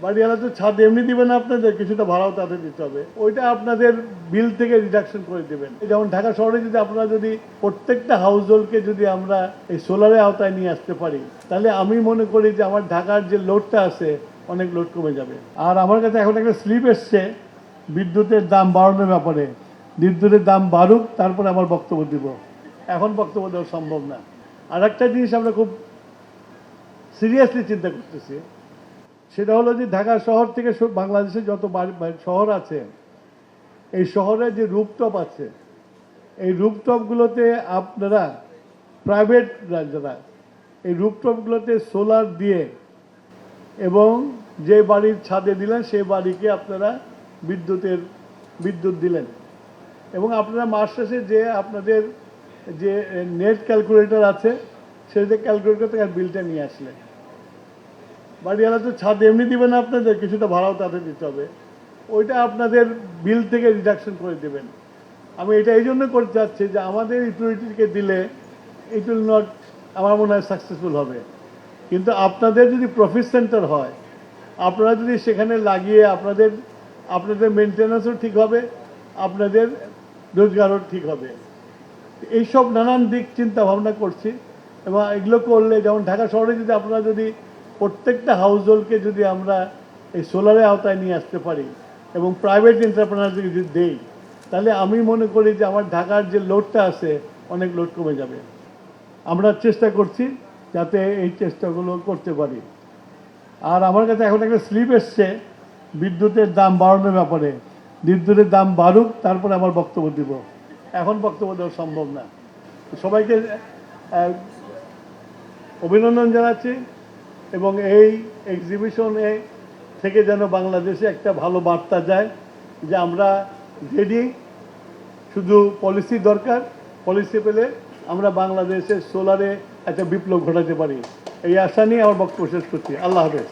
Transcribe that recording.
বাড়িওয়ালা তো ছাদ এমনি দিবেন আপনাদের, কিছুটা ভাড়াও তাদের দিতে হবে, ওইটা আপনাদের বিল থেকে রিডাকশন করে দেবেন। যেমন ঢাকা শহরে যদি আপনারা যদি প্রত্যেকটা হাউস হোল্ডকে যদি আমরা এই সোলারের আওতায় নিয়ে আসতে পারি, তাহলে আমি মনে করি যে আমার ঢাকার যে লোডটা আছে অনেক লোড কমে যাবে। আর আমার কাছে এখন একটা স্লিপ এসছে বিদ্যুতের দাম বাড়ানোর ব্যাপারে। বিদ্যুতের দাম বাড়ুক, তারপরে আমার বক্তব্য দিব, এখন বক্তব্য দেওয়া সম্ভব না। আর একটা জিনিস আমরা খুব সিরিয়াসলি চিন্তা করতেছি, সেটা হলো যে ঢাকা শহর থেকে বাংলাদেশে যত শহর আছে, এই শহরে যে রুফটপ আছে, এই রুফটপগুলোতে আপনারা প্রাইভেট যারা এই রুফটপগুলোতে সোলার দিয়ে এবং যে বাড়ির ছাদে দিলেন সেই বাড়িকে আপনারা বিদ্যুৎ দিলেন এবং আপনারা মাস শেষে যে আপনাদের যে নেট ক্যালকুলেটর আছে সেই যে ক্যালকুলেটর থেকে বিলটা নিয়ে আসলেন। বাড়িওয়ালা তো ছাদ এমনি দিবেন আপনাদের, কিছুটা ভাড়াও তাদের দিতে হবে, ওইটা আপনাদের বিল থেকে রিডাকশন করে দেবেন। আমি এটা এই জন্য করতে চাচ্ছি যে আমাদের ইউটিলিটিকে দিলে ইট উইল নট, আমার মনে হয় সাকসেসফুল হবে, কিন্তু আপনাদের যদি প্রফিট সেন্টার হয়, আপনারা যদি সেখানে লাগিয়ে আপনাদের মেনটেন্যান্সও ঠিক হবে, আপনাদের রোজগারও ঠিক হবে। এইসব নানান দিক চিন্তা ভাবনা করছি এবং এগুলো করলে, যেমন ঢাকা শহরে যদি আপনারা যদি প্রত্যেকটা হাউস হোল্ডকে যদি আমরা এই সোলারের আওতায় নিয়ে আসতে পারি এবং প্রাইভেট এন্টারপ্রেনারদের যদি দেই, তাহলে আমি মনে করি যে আমার ঢাকার যে লোডটা আছে অনেক লোড কমে যাবে। আমরা চেষ্টা করছি যাতে এই চেষ্টাগুলো করতে পারি। আর আমার কাছে এখন একটা স্লিপ এসছে বিদ্যুতের দাম বাড়ানোর ব্যাপারে। বিদ্যুতের দাম বাড়ুক, তারপরে আমার বক্তব্য দিব, এখন বক্তব্য দেওয়া সম্ভব না। সবাইকে অভিনন্দন জানাচ্ছি এবং এই এক্সিবিশনে থেকে যেন বাংলাদেশে একটা ভালো বার্তা যায় যে আমরা রেডি, শুধু পলিসি দরকার, পলিসি পেলে আমরা বাংলাদেশের সোলারে একটা বিপ্লব ঘটাতে পারি। এই আশা নিয়ে আমার বক্তব্য শেষ করছি। আল্লাহ হাফেজ।